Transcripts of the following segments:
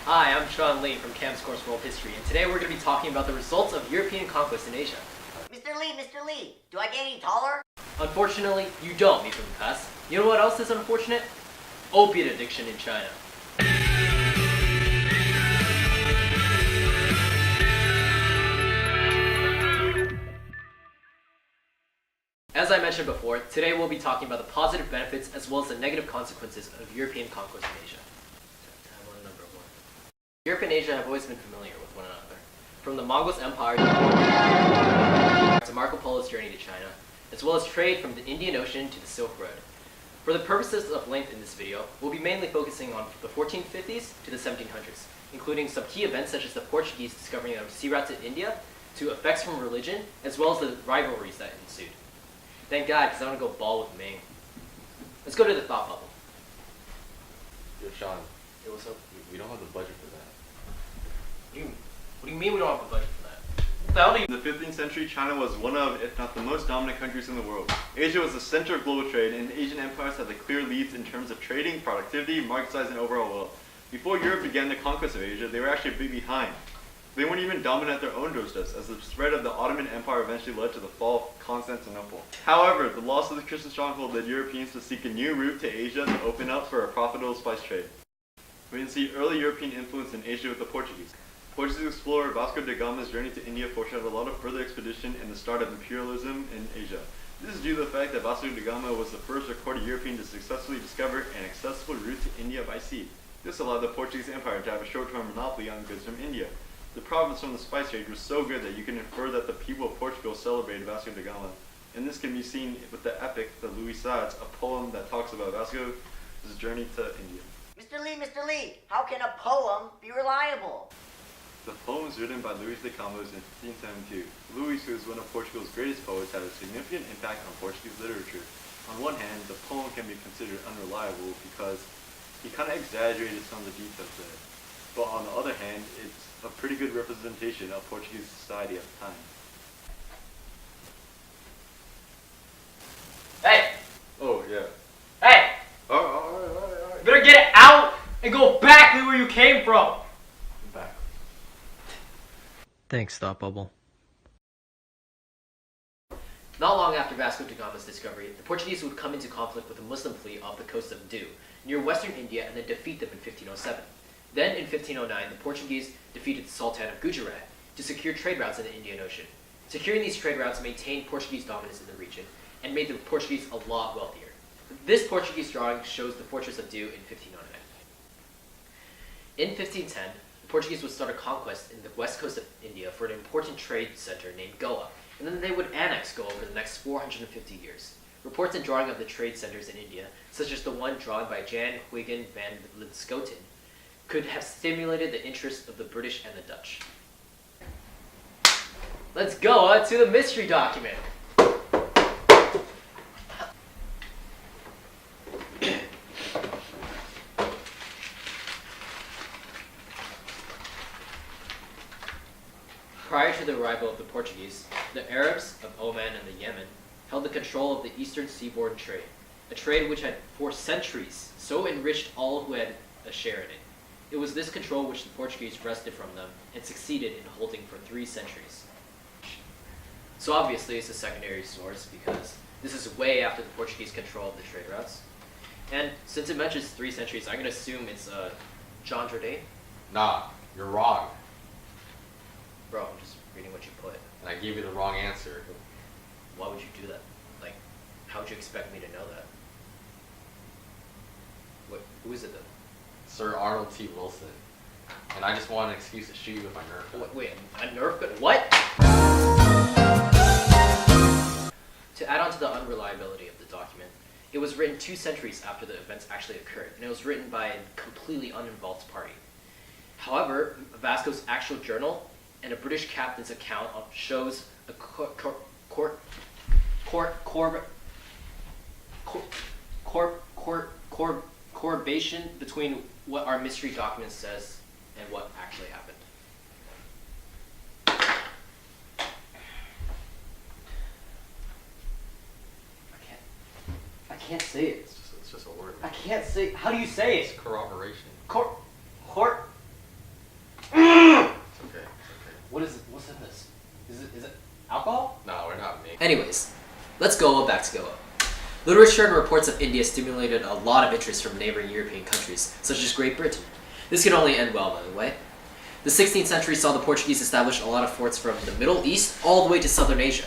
Hi, I'm Sean Lee from CAMS Course World History, and today we're going to be talking about the results of European conquest in Asia. Mr. Lee, do I get any taller? Unfortunately, you don't, me from the past. You know what else is unfortunate? Opiate addiction in China. As I mentioned before, today we'll be talking about the positive benefits as well as the negative consequences of European conquest in Asia. Taiwan number 1. Europe and Asia have always been familiar with one another. From the Mongols Empire to Marco Polo's journey to China, as well as trade from the Indian Ocean to the Silk Road. For the purposes of length in this video, we'll be mainly focusing on the 1450s to the 1700s, including some key events such as the Portuguese discovering a sea route to India, to effects from religion, as well as the rivalries that ensued. Thank God, because I want to go ball with Ming. Let's go to the thought bubble. Yo, Sean, Hey, what's up? we don't have the budget for that. What do you mean we don't have a budget for that? In the 15th century, China was one of, if not the most dominant countries in the world. Asia was the center of global trade, and Asian empires had the clear leads in terms of trading, productivity, market size, and overall wealth. Before Europe began the conquest of Asia, they were actually a bit behind. They weren't even dominant at their own doorsteps, as the spread of the Ottoman Empire eventually led to the fall of Constantinople. However, the loss of the Christian stronghold led Europeans to seek a new route to Asia to open up for a profitable spice trade. We can see early European influence in Asia with the Portuguese. Portuguese explorer Vasco da Gama's journey to India foreshadowed a lot of further expedition and the start of imperialism in Asia. This is due to the fact that Vasco da Gama was the first recorded European to successfully discover an accessible route to India by sea. This allowed the Portuguese Empire to have a short-term monopoly on goods from India. The profits from the spice trade were so good that you can infer that the people of Portugal celebrated Vasco da Gama. And this can be seen with the epic, the Reunites, a poem that talks about Vasco's journey to India. Mr. Lee, how can a poem be reliable? The poem was written by Luís de Camões in 1572. Luís, who is one of Portugal's greatest poets, had a significant impact on Portuguese literature. On one hand, the poem can be considered unreliable because he kind of exaggerated some of the details there. But on the other hand, it's a pretty good representation of Portuguese society at the time. Hey! Oh, yeah. Hey! Alright. You better get it out and go back to where you came from! Back. Thanks, thought bubble. Not long after Vasco da Gama's discovery, the Portuguese would come into conflict with a Muslim fleet off the coast of Dhu, near western India, and then defeat them in 1507. Then, in 1509, the Portuguese defeated the Sultan of Gujarat to secure trade routes in the Indian Ocean. Securing these trade routes maintained Portuguese dominance in the region and made the Portuguese a lot wealthier. This Portuguese drawing shows the fortress of Dhu in 1509. In 1510, the Portuguese would start a conquest in the west coast of India for an important trade center named Goa, and then they would annex Goa over the next 450 years. Reports and drawing of the trade centers in India, such as the one drawn by Jan Huygens van Linschoten, could have stimulated the interest of the British and the Dutch. Let's go to the mystery document. Prior to the arrival of the Portuguese, the Arabs of Oman and the Yemen held the control of the eastern seaboard trade, a trade which had for centuries so enriched all who had a share in it. It was this control which the Portuguese wrested from them and succeeded in holding for 3 centuries. So obviously it's a secondary source because this is way after the Portuguese control of the trade routes. And since it mentions 3 centuries, I'm going to assume it's Jean Jordan. Nah, you're wrong. Bro, I'm just reading what you put. And I gave you the wrong answer. Why would you do that? Like, how would you expect me to know that? Who is it then? Sir Arnold T. Wilson. And I just want an excuse to shoot you with my Nerf gun. Wait, a Nerf gun? What? To add on to the unreliability of the document, it was written 2 centuries after the events actually occurred, and it was written by a completely uninvolved party. However, Vasco's actual journal and a British captain's account shows a correlation between what our mystery document says and what actually happened. I can't say it. It's just a word. I can't say. How do you say It's it? corroboration. Anyways, let's go back to Goa. Literature and reports of India stimulated a lot of interest from neighboring European countries, such as Great Britain. This could only end well, by the way. The 16th century saw the Portuguese establish a lot of forts from the Middle East all the way to southern Asia.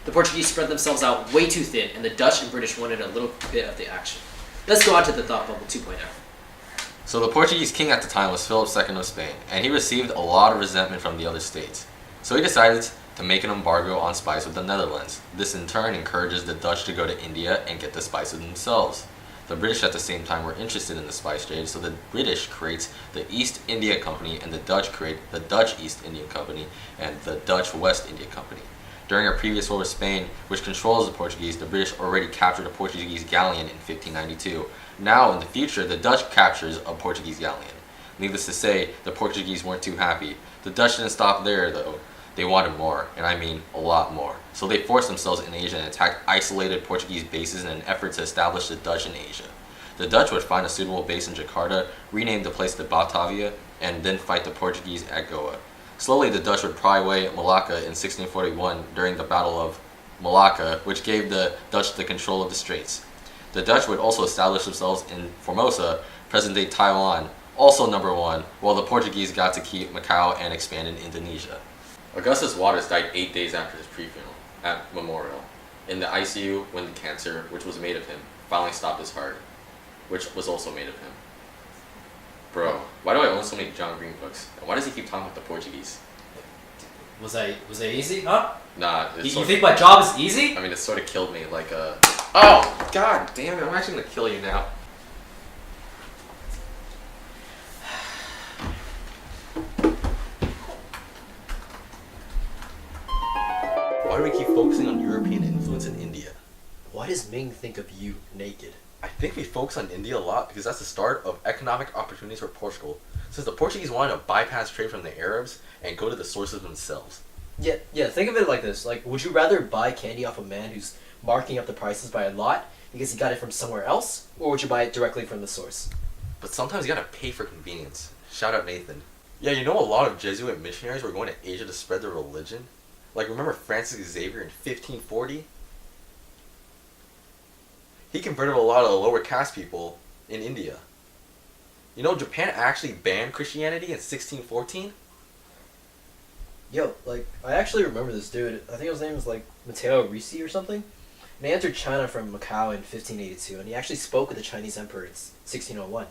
The Portuguese spread themselves out way too thin, and the Dutch and British wanted a little bit of the action. Let's go on to the Thought Bubble 2.0. So the Portuguese king at the time was Philip II of Spain, and he received a lot of resentment from the other states. So he decided to make an embargo on spice with the Netherlands. This in turn encourages the Dutch to go to India and get the spices themselves. The British at the same time were interested in the spice trade, so the British creates the East India Company and the Dutch create the Dutch East India Company and the Dutch West India Company. During a previous war with Spain, which controls the Portuguese, the British already captured a Portuguese galleon in 1592. Now, in the future, the Dutch captures a Portuguese galleon. Needless to say, the Portuguese weren't too happy. The Dutch didn't stop there, though. They wanted more, and I mean a lot more. So they forced themselves in Asia and attacked isolated Portuguese bases in an effort to establish the Dutch in Asia. The Dutch would find a suitable base in Jakarta, rename the place to Batavia, and then fight the Portuguese at Goa. Slowly, the Dutch would pry away Malacca in 1641 during the Battle of Malacca, which gave the Dutch the control of the straits. The Dutch would also establish themselves in Formosa, present-day Taiwan, also number one, while the Portuguese got to keep Macau and expand in Indonesia. Augustus Waters died 8 days after his pre-funeral at Memorial. In the ICU when the cancer, which was made of him, finally stopped his heart, which was also made of him. Bro, why do I own so many John Green books? And why does he keep talking about the Portuguese? Was I easy, huh? Nah, You think my job is easy? I mean, it sort of killed me, like, Oh! God damn it, I'm actually gonna kill you now. Why do we keep focusing on European influence in India? Why does Ming think of you naked? I think we focus on India a lot because that's the start of economic opportunities for Portugal, since the Portuguese wanted to bypass trade from the Arabs and go to the sources themselves. Yeah, think of it like this. Like, would you rather buy candy off a man who's marking up the prices by a lot because he got it from somewhere else, or would you buy it directly from the source? But sometimes you gotta pay for convenience. Shout out Nathan. Yeah, you know a lot of Jesuit missionaries were going to Asia to spread their religion? Like, remember Francis Xavier in 1540? He converted a lot of the lower caste people in India. You know, Japan actually banned Christianity in 1614? Yo, like, I actually remember this dude. I think his name was, like, Matteo Ricci or something. And he entered China from Macau in 1582, and he actually spoke with the Chinese emperor in 1601.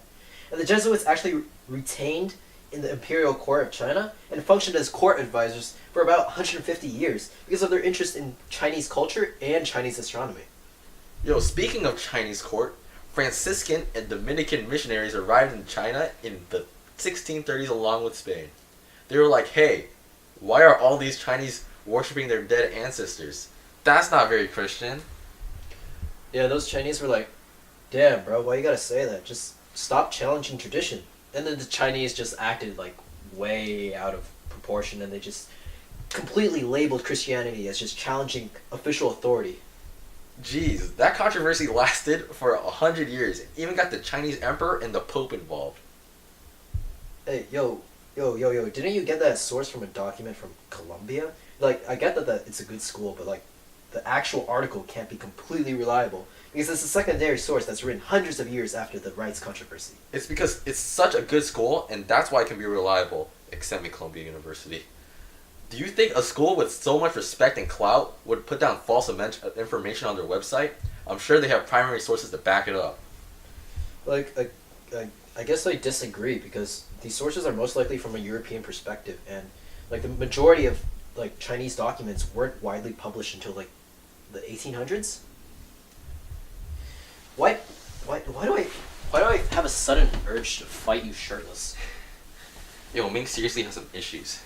And the Jesuits actually retained in the imperial court of China and functioned as court advisors for about 150 years because of their interest in Chinese culture and Chinese astronomy. Yo, speaking of Chinese court, Franciscan and Dominican missionaries arrived in China in the 1630s along with Spain. They were like, hey, why are all these Chinese worshipping their dead ancestors? That's not very Christian. Yeah, those Chinese were like, damn, bro, why you gotta say that? Just stop challenging tradition. And then the Chinese just acted like way out of proportion, and they just completely labeled Christianity as just challenging official authority. Jeez, that controversy lasted for 100 years. It even got the Chinese emperor and the Pope involved. Hey, yo, didn't you get that source from a document from Colombia? Like, I get that it's a good school, but like, the actual article can't be completely reliable because it's a secondary source that's written hundreds of years after the rights controversy. It's because it's such a good school, and that's why it can be reliable, except me Columbia University. Do you think a school with so much respect and clout would put down false information on their website? I'm sure they have primary sources to back it up. Like, I guess I disagree because these sources are most likely from a European perspective, and like the majority of like Chinese documents weren't widely published until like the 1800s. Why do I have a sudden urge to fight you shirtless? Yo, Ming seriously has some issues.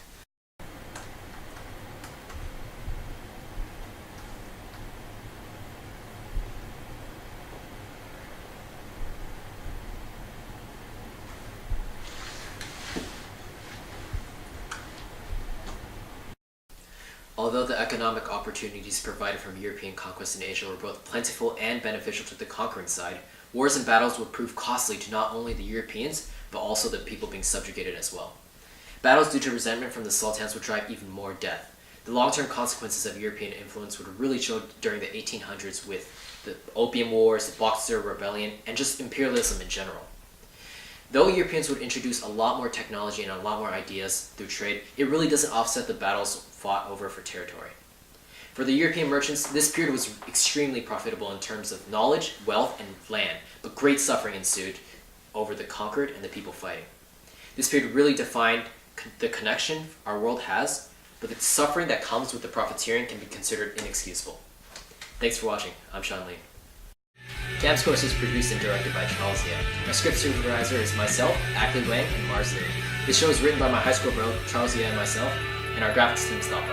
Although the economic opportunities provided from European conquest in Asia were both plentiful and beneficial to the conquering side, wars and battles would prove costly to not only the Europeans, but also the people being subjugated as well. Battles due to resentment from the sultans would drive even more death. The long-term consequences of European influence would really show during the 1800s with the Opium Wars, the Boxer Rebellion, and just imperialism in general. Though Europeans would introduce a lot more technology and a lot more ideas through trade, it really doesn't offset the battles fought over for territory. For the European merchants, this period was extremely profitable in terms of knowledge, wealth, and land, but great suffering ensued over the conquered and the people fighting. This period really defined the connection our world has, but the suffering that comes with the profiteering can be considered inexcusable. Thanks for watching. I'm Sean Lee. CAMS course is produced and directed by Charles Ye. My script supervisor is myself, Ackley, and Mars Lee. This show is written by my high school bro, Charles Ye, and myself, and our graphics team is not